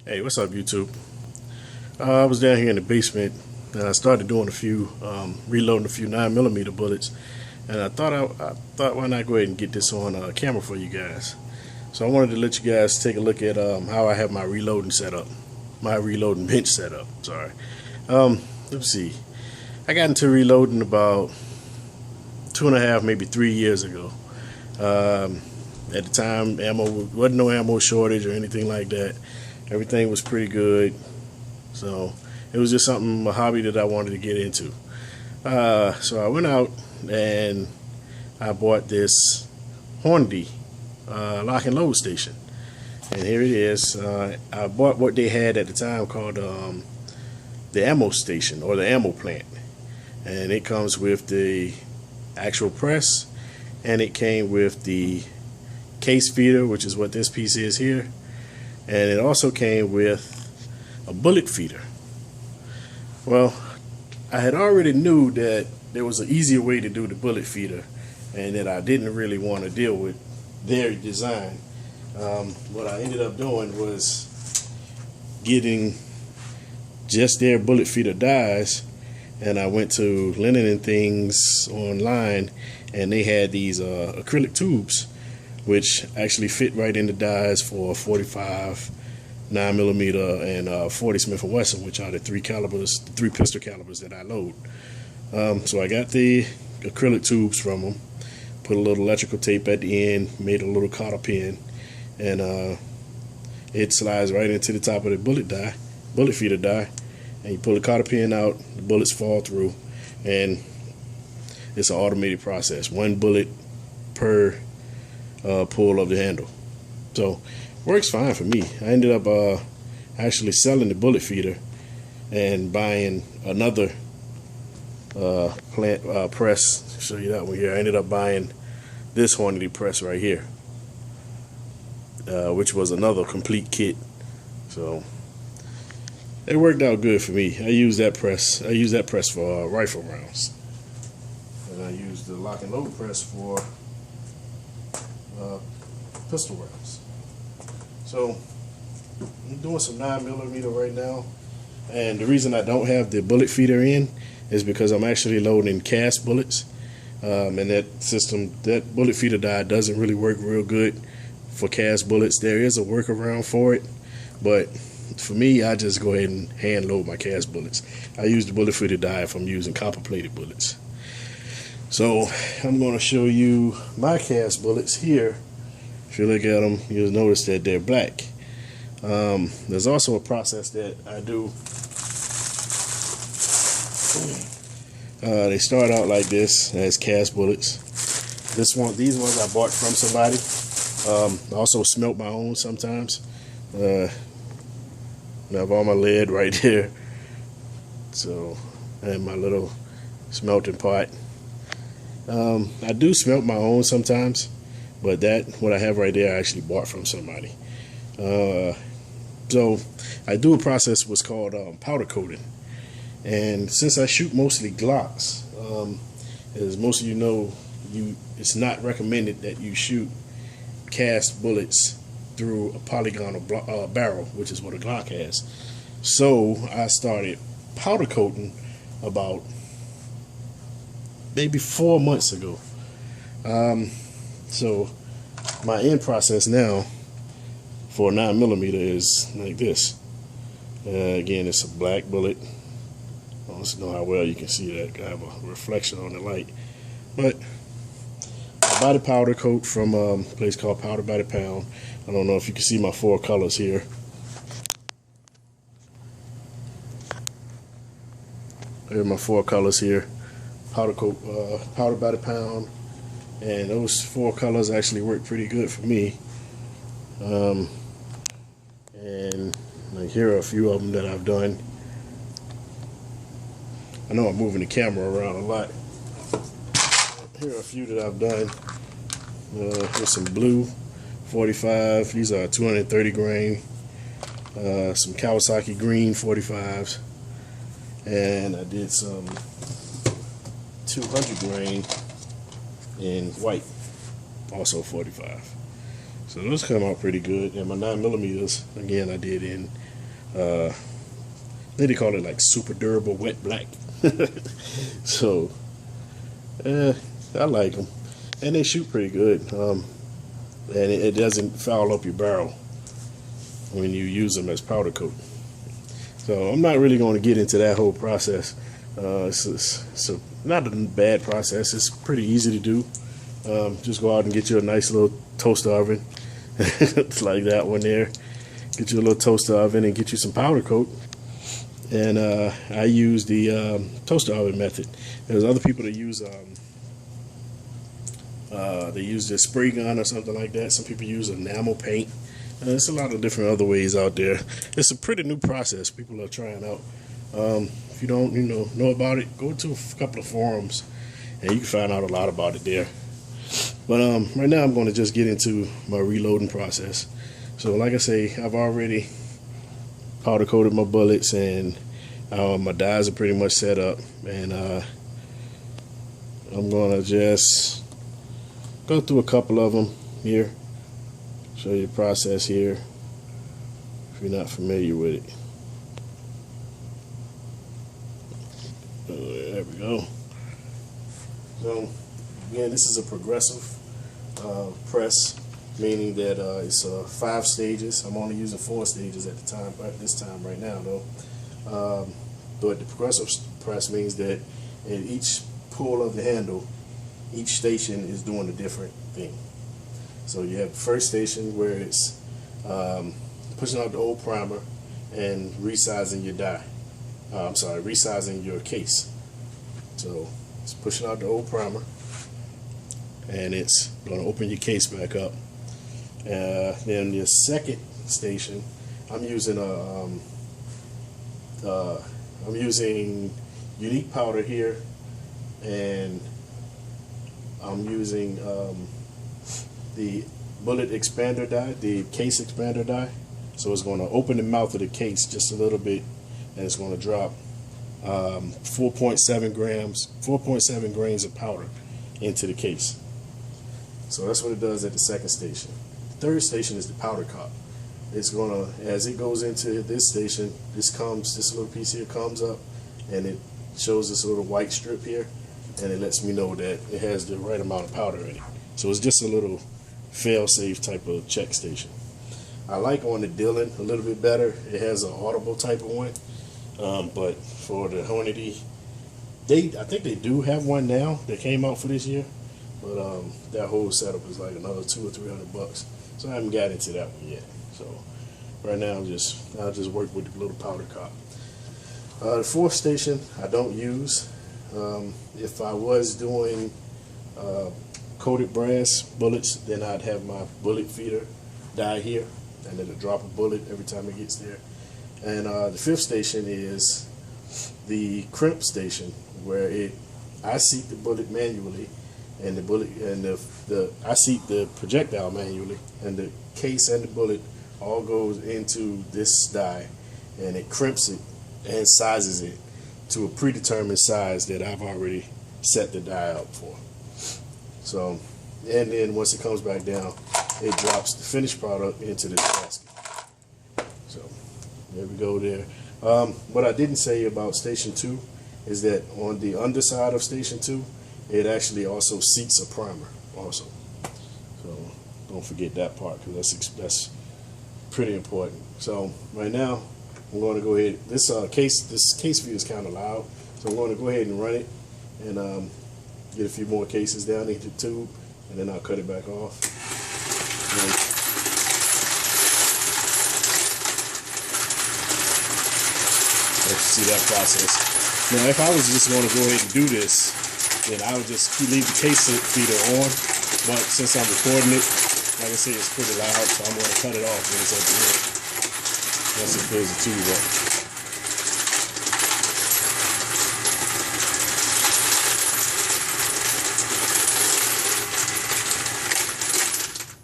Hey, what's up, YouTube? I was down here in the basement and I started doing reloading a few 9mm bullets, and I thought why not go ahead and get this on camera for you guys. So I wanted to let you guys take a look at how I have my reloading bench set up. Sorry. Let's see. I got into reloading about 2.5, maybe 3 years ago. At the time, wasn't no ammo shortage or anything like that. Everything was pretty good, so it was just a hobby that I wanted to get into. So I went out and I bought this Hornady Lock and Load station, and here it is. I bought what they had at the time called the ammo station or the ammo plant, and it comes with the actual press, and it came with the case feeder, which is what this piece is here, and it also came with a bullet feeder. Well, I had already knew that there was an easier way to do the bullet feeder, and that I didn't really want to deal with their design. What I ended up doing was getting just their bullet feeder dies, and I went to Linen and Things online, and they had these acrylic tubes which actually fit right in the dies for 45, 9mm, and 40 Smith & Wesson, which are the three pistol calibers that I load. So I got the acrylic tubes from them, put a little electrical tape at the end, made a little cotter pin, and it slides right into the top of the bullet feeder die, and you pull the cotter pin out, the bullets fall through, and it's an automated process. One bullet per pull of the handle. So works fine for me. I ended up actually selling the bullet feeder and buying another press. I'll show you that one here. I ended up buying this Hornady press right here, which was another complete kit. So it worked out good for me. I use that press for rifle rounds, and I use the lock and load press for pistol rounds. So I'm doing some 9mm right now, and the reason I don't have the bullet feeder in is because I'm actually loading cast bullets, and that bullet feeder die doesn't really work real good for cast bullets. There is a workaround for it, but for me, I just go ahead and hand load my cast bullets. I use the bullet feeder die if I'm using copper plated bullets. So I'm going to show you my cast bullets here. If you look at them, you'll notice that they're black. There's also a process that I do. They start out like this as cast bullets. These ones I bought from somebody. I also smelt my own sometimes. I have all my lead right there. So, and my little smelting pot. I do smelt my own sometimes, but what I have right there I actually bought from somebody. So I do a process what's called powder coating, and since I shoot mostly Glocks, as most of you know, it's not recommended that you shoot cast bullets through a polygonal barrel, which is what a Glock has. So I started powder coating about maybe 4 months ago. So my end process now for a 9mm is like this. Again, it's a black bullet. I don't know how well you can see that. I have a reflection on the light. But I buy the powder coat from a place called Powder by the Pound. I don't know if you can see my 4 colors here. Here are my 4 colors here. Powder coat, Powder by the Pound, and those 4 colors actually work pretty good for me. And like here are a few of them that I've done. I know I'm moving the camera around a lot. Here are a few that I've done. Here's some blue 45. These are 230 grain. Some Kawasaki green 45s, and I did some 200 grain in white, also 45. So those come out pretty good. And my 9mm, again, I did in Then they call it like super durable wet black. So I like them, and they shoot pretty good. And it doesn't foul up your barrel when you use them as powder coat. So I'm not really going to get into that whole process. It's not a bad process. It's pretty easy to do. Just go out and get you a nice little toaster oven. It's like that one there. Get you a little toaster oven and get you some powder coat. And I use the toaster oven method. There's other people that use the spray gun or something like that. Some people use enamel paint. There's a lot of different other ways out there. It's a pretty new process people are trying out. If you don't know about it, go to a couple of forums and you can find out a lot about it there. But right now I'm going to just get into my reloading process. So like I say, I've already powder coated my bullets, and my dies are pretty much set up, and I'm going to just go through a couple of them here, show you the process here if you're not familiar with it. There we go. So again, this is a progressive press, meaning that it's 5 stages. I'm only using 4 stages at the time, but this time right now though. But the progressive press means that at each pull of the handle, each station is doing a different thing. So you have the first station where it's pushing out the old primer and resizing your die. Resizing your case. So it's pushing out the old primer, and it's going to open your case back up. Then the second station, I'm using unique powder here, and I'm using the bullet expander die, the case expander die. So it's going to open the mouth of the case just a little bit, and it's going to drop 4.7 grains of powder into the case. So that's what it does at the second station. The third station is the powder cop. It's gonna, as it goes into this station, this little piece here comes up, and it shows this little white strip here, and it lets me know that it has the right amount of powder in it. So it's just a little fail-safe type of check station. I like on the Dillon a little bit better. It has an audible type of one, but for the Hornady, I think they do have one now that came out for this year, but that whole setup is like another $200 or $300. So I haven't got into that one yet. So right now I'll just work with the little powder cop. The fourth station I don't use. If I was doing coated brass bullets, then I'd have my bullet feeder die here, and it'll drop a bullet every time it gets there. And the fifth station is the Crimp Station, where I seat the bullet manually, and I seat the projectile manually, and the case and the bullet all goes into this die, and it crimps it and sizes it to a predetermined size that I've already set the die up for. So, and then once it comes back down, it drops the finished product into this basket. So there we go there. What I didn't say about Station 2 is that on the underside of Station 2, it actually also seats a primer also. So don't forget that part, because that's pretty important. So right now I'm going to go ahead. This case view is kind of loud, so I'm going to go ahead and run it and get a few more cases down into the tube, and then I'll cut it back off. Let's see that process. Now, if I was just going to go ahead and do this, then I would just leave the case feeder on. But since I'm recording it, like I say, it's pretty loud, so I'm going to cut it off when it's at the end. Once it fills the tube up.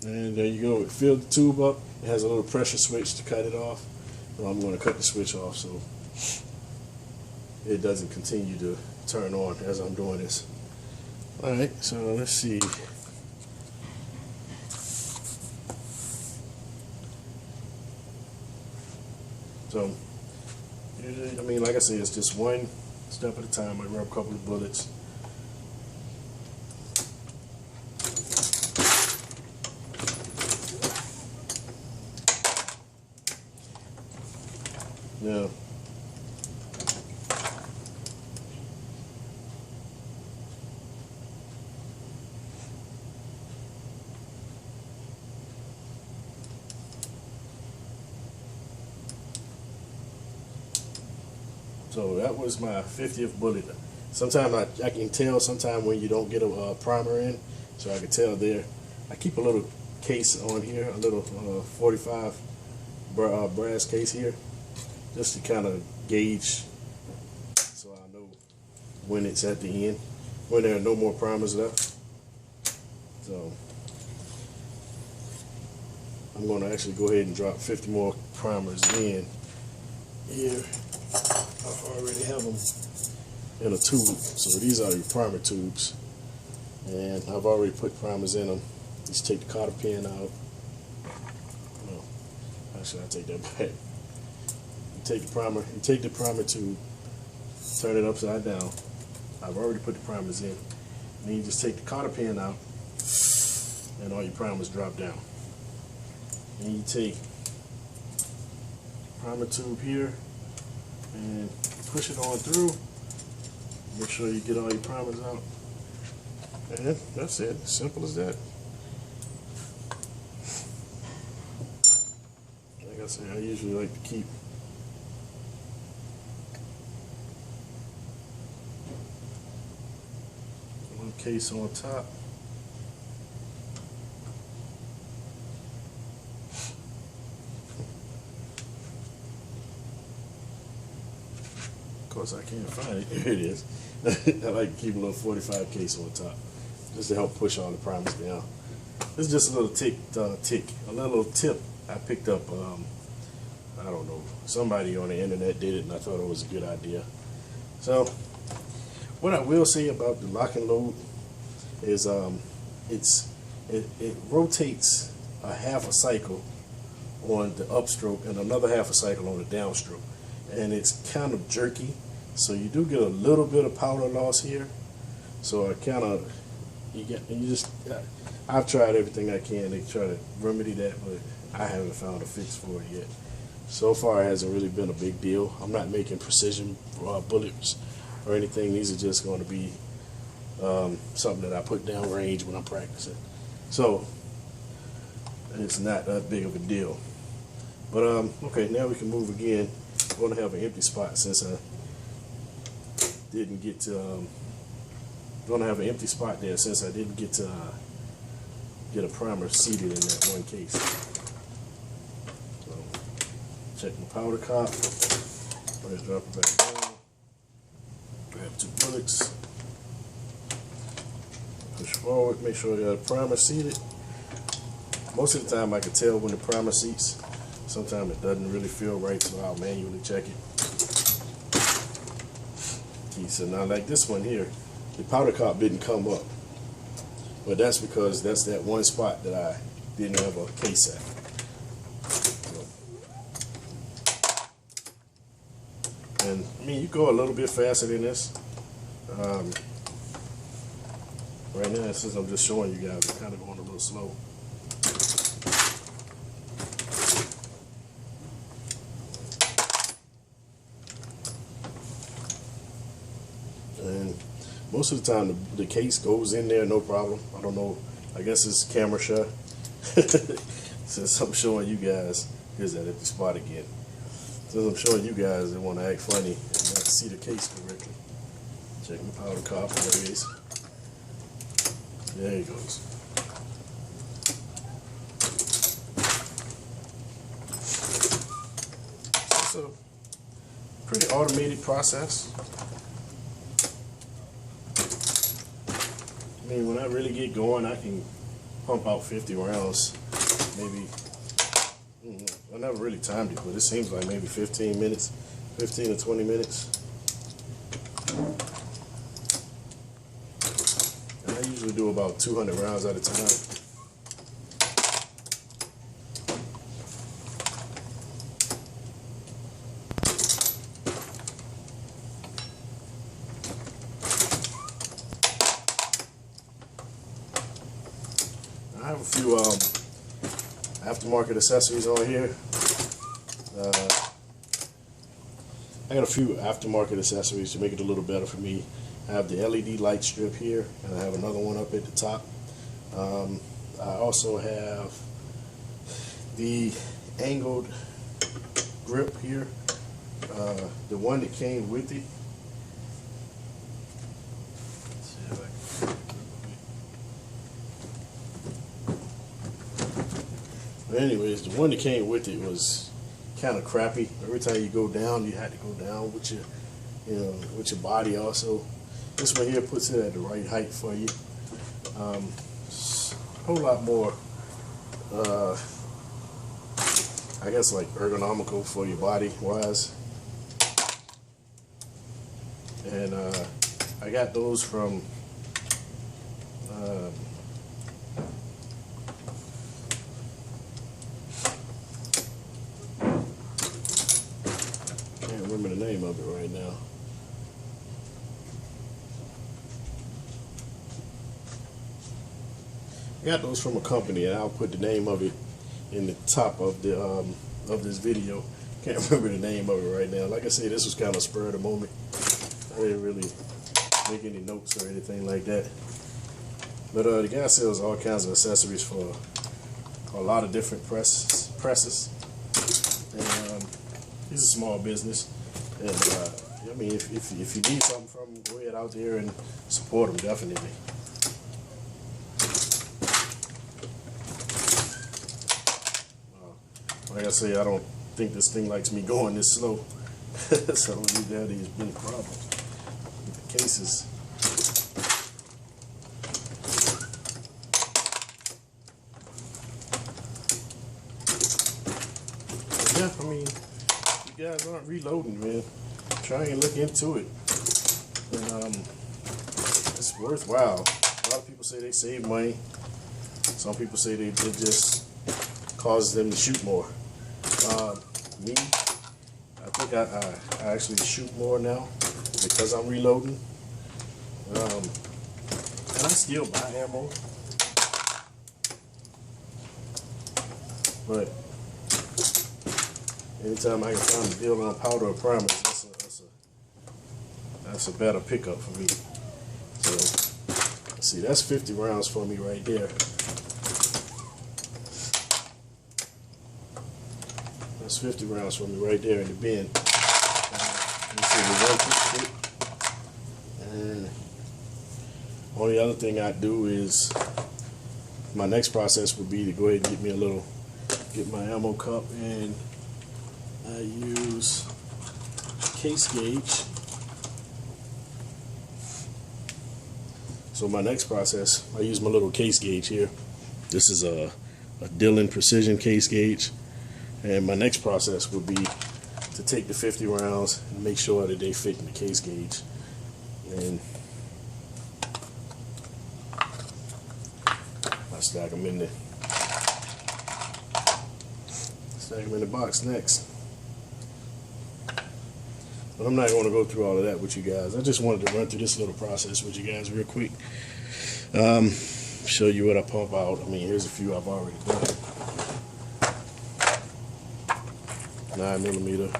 And there you go. It filled the tube up. It has a little pressure switch to cut it off. So I'm going to cut the switch off so it doesn't continue to turn on as I'm doing this. Alright, so let's see. So usually, I mean, like I said, it's just one step at a time. I grab a couple of bullets. Now, so that was my 50th bullet. Sometimes I can tell sometime when you don't get a primer in, so I can tell there. I keep a little case on here, a little 45 brass case here, just to kind of gauge, so I know when it's at the end, when there are no more primers left. So I'm going to actually go ahead and drop 50 more primers in here. I already have them in a tube, so these are your primer tubes, and I've already put primers in them. Just take the cotter pin out. No, actually I take that back. You take the primer tube, turn it upside down. I've already put the primers in. Then you just take the cotter pin out, and all your primers drop down. And you take primer tube here and push it on through. Make sure you get all your primers out. And that's it. Simple as that. Like I said, I usually like to keep one case on top. Of course, I can't find it. Here it is. I like to keep a little 45 case on top, just to help push all the primers down. This is just a little a little tip I picked up. I don't know, somebody on the internet did it, and I thought it was a good idea. So, what I will say about the lock and load is, it rotates a half a cycle on the upstroke and another half a cycle on the downstroke. And it's kind of jerky, so you do get a little bit of powder loss here. So I've tried everything I can to try to remedy that, but I haven't found a fix for it yet. So far, it hasn't really been a big deal. I'm not making precision bullets or anything. These are just going to be something that I put down range when I'm practicing. So it's not that big of a deal. But okay, now we can move again. I'm going to have an empty spot since I didn't get to. Going to have an empty spot there since I didn't get to get a primer seated in that one case. So check my powder cock. Let's drop it back down. Grab 2 bullets. Push forward. Make sure you got a primer seated. Most of the time, I can tell when the primer seats. Sometimes it doesn't really feel right, so I'll manually check it. Okay, so now like this one here, the powder cock didn't come up. But that's because that's that one spot that I didn't have a case at. So, and I mean, you go a little bit faster than this. Right now, since I'm just showing you guys, I'm kind of going a little slow. And most of the time the case goes in there no problem. I don't know, I guess it's camera shy. Since I'm showing you guys, here's that empty spot again. Since I'm showing you guys that want to act funny and not see the case correctly. Check my powder cock, there it is. There it goes. It's a pretty automated process. I mean, when I really get going, I can pump out 50 rounds, maybe. I never really timed it, but it seems like maybe 15 minutes, 15 to 20 minutes. And I usually do about 200 rounds at a time. few aftermarket accessories on here. I got a few aftermarket accessories to make it a little better for me. I have the LED light strip here, and I have another one up at the top. I also have the angled grip here, the one that came with it. But anyways, the one that came with it was kind of crappy. Every time you go down, you had to go down with your, with your body also. This one here puts it at the right height for you. A whole lot more, I guess, like ergonomical for your body wise. And I got those from can't remember the name of it right now. I got those from a company, and I'll put the name of it in the top of the of this video. Can't remember the name of it right now. Like I said, this was kind of spur of the moment. I didn't really make any notes or anything like that. But the guy sells all kinds of accessories for a lot of different presses. And he's a small business. And I mean, if you need something from him, go ahead out there and support him, definitely. Like I say, I don't think this thing likes me going this slow. So that has been a problem with the cases. But yeah, I mean, you guys aren't reloading, man. Try and look into it. And it's worthwhile. A lot of people say they save money. Some people say it just causes them to shoot more. Me, I think I actually shoot more now because I'm reloading. And I still buy ammo, but anytime I can find a deal on powder or primers, that's a better pickup for me. So, let's see, that's 50 rounds for me right there. That's 50 rounds for me right there in the bin. Let's see, and only other thing I do is, my next process would be to go ahead and get my ammo cup, and I use case gauge. So my next process, I use my little case gauge here. This is a Dillon Precision case gauge. And my next process would be to take the 50 rounds and make sure that they fit in the case gauge. And I stack them in the box next. But I'm not going to go through all of that with you guys. I just wanted to run through this little process with you guys real quick. Show you what I pump out. I mean, here's a few I've already done. 9mm.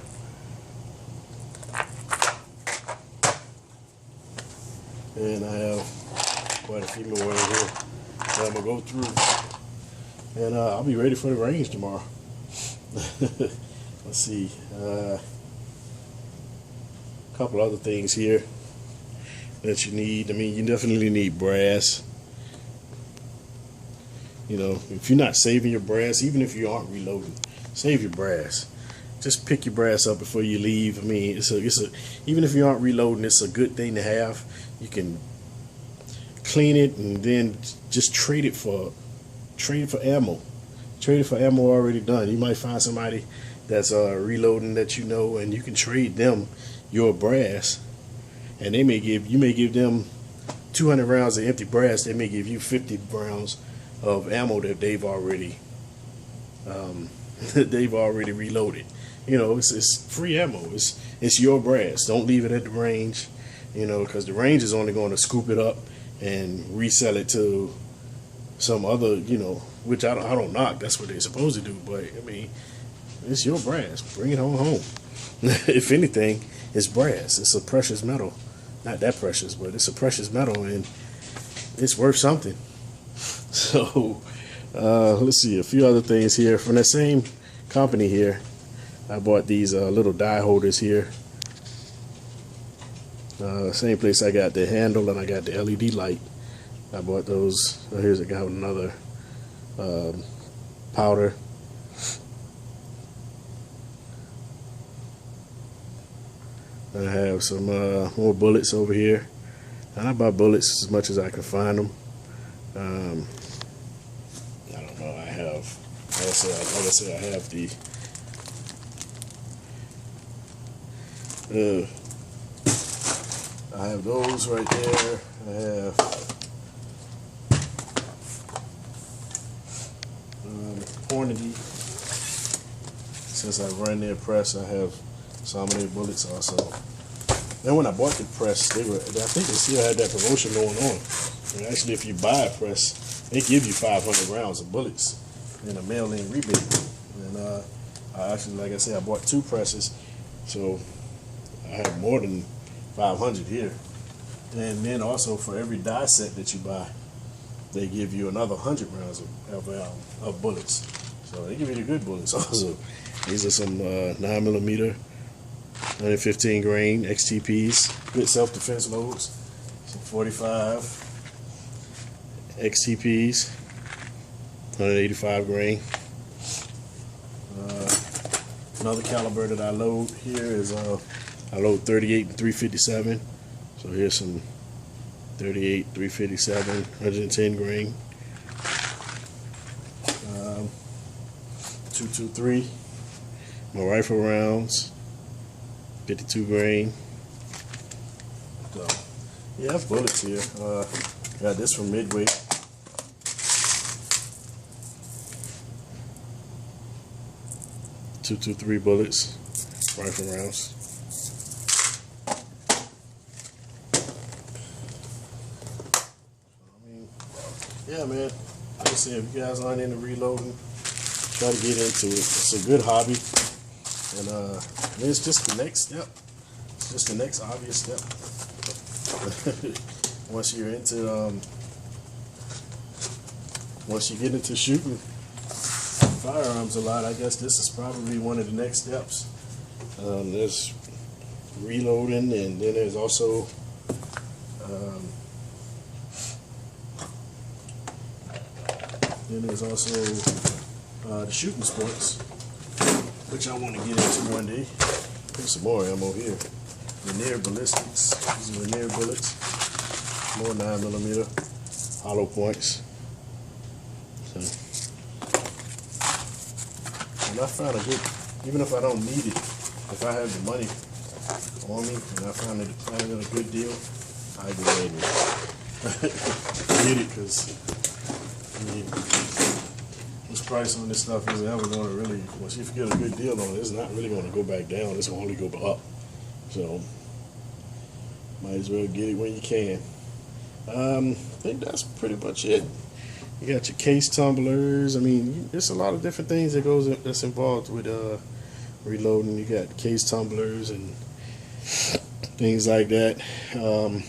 And I have quite a few more in here that I'm going to go through. And I'll be ready for the range tomorrow. Let's see. A couple other things here that you need. I mean, you definitely need brass. You know, if you're not saving your brass, even if you aren't reloading, save your brass. Just pick your brass up before you leave. I mean, even if you aren't reloading, it's a good thing to have. You can clean it and then just trade it for ammo. Trade it for ammo already done. You might find somebody that's reloading that you know, and you can trade them your brass, and you may give them 200 rounds of empty brass. They may give you 50 rounds of ammo that they've already reloaded. You know, it's free ammo. It's your brass. Don't leave it at the range, you know, because the range is only going to scoop it up and resell it to some other, you know, which I don't knock. That's what they're supposed to do. But I mean, it's your brass. Bring it on home. If anything, it's brass. It's a precious metal. Not that precious, but it's a precious metal, and it's worth something. So let's see a few other things here from that same company here. I bought these little die holders here. Same place I got the handle and I got the LED light. I bought those. Here's a guy with another powder. I have some more bullets over here, and I buy bullets as much as I can find them. I don't know. I have, like I said, I have the I have those right there. I have Hornady. Since I run their press, I have some of their bullets also. Then when I bought the press, I think they still had that promotion going on. And actually, if you buy a press, they give you 500 rounds of bullets in a mail-in rebate. And I actually, like I said, I bought 2 presses, so I have more than 500 here. And then also for every die set that you buy, they give you another 100 rounds of bullets. So they give you the good bullets also. These are some 9mm, 115 grain XTPs, good self-defense loads. Some 45 XTPs, 185 grain. Another caliber that I load here is I load 38 and 357. So here's some 38, 357, 110 grain. 223. My rifle rounds, 52 grain. So, yeah, I have bullets here. Got this from Midway. .223 bullets, rifle rounds. Yeah, man. Like I said, if you guys aren't into reloading, try to get into it. It's a good hobby, and it's just the next step. It's just the next obvious step. Once you're into, once you get into shooting firearms a lot, I guess this is probably one of the next steps. There's reloading, and then there's also the shooting sports, which I want to get into one day. There's some more ammo here. Veneer ballistics. These are veneer bullets. More 9mm hollow points. So, and I found a good, even if I don't need it, if I have the money on me and I find it a good deal, I go ahead and get it, because I mean, this price on this stuff isn't ever going to really, once you get a good deal on it, it's not really going to go back down. It's going to only go up. So, might as well get it when you can. I think that's pretty much it. You got your case tumblers. I mean, there's a lot of different things that's involved with reloading. You got case tumblers and things like that. A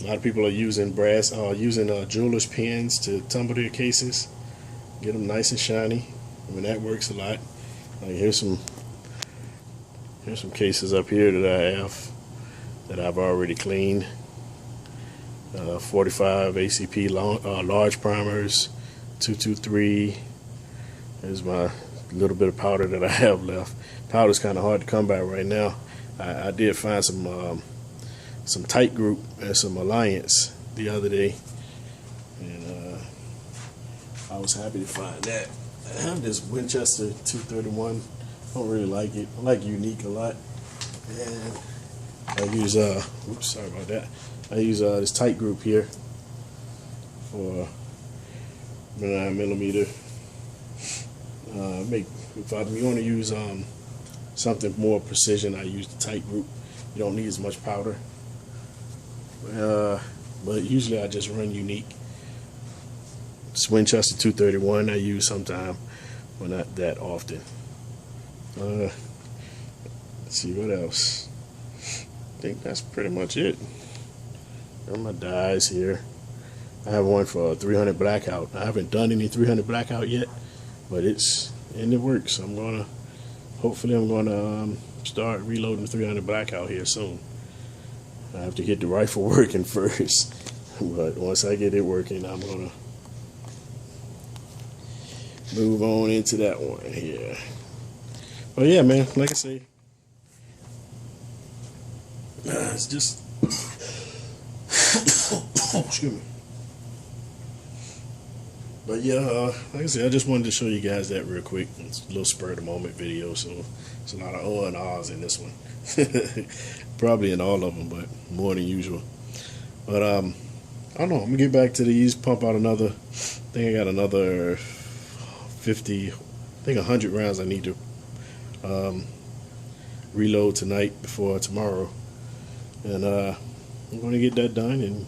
lot of people are using jeweler's pens to tumble their cases, get them nice and shiny. I mean, that works a lot. Like here's some cases up here that I have that I've already cleaned. 45 ACP large primers, 223. There's my little bit of powder that I have left. Powder's kind of hard to come by right now. I did find some tight group and some alliance the other day, and I was happy to find that. I have this Winchester 231. I don't really like it. I like Unique a lot, and I use oops, sorry about that. I use this tight group here for 9mm. If you want to use something more precision, I use the tight group. You don't need as much powder. But usually I just run Unique. It's Winchester 231 I use sometime, but not that often. Let's see what else. I think that's pretty much it. Got my dies here. I have one for 300 blackout. I haven't done any 300 blackout yet, but it's in the works. Hopefully I'm gonna start reloading 300 blackout here soon. I have to get the rifle working first, but once I get it working, I'm gonna move on into that one here. But yeah, man, like I say, it's just excuse me. But yeah, like I said, I just wanted to show you guys that real quick. It's a little spur of the moment video, so it's a lot of oh and ahs in this one. Probably in all of them, but more than usual. But I don't know. I'm gonna get back to these. Pump out another. I think I got another 50. I think 100 rounds I need to reload tonight before tomorrow, and I'm gonna get that done and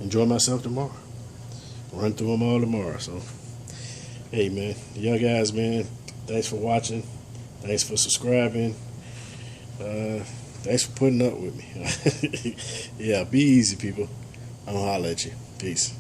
enjoy myself tomorrow. Run through them all tomorrow. So, hey man, y'all guys, man, thanks for watching. Thanks for subscribing. Thanks for putting up with me. Yeah, be easy, people. I'm gonna holler at you. Peace.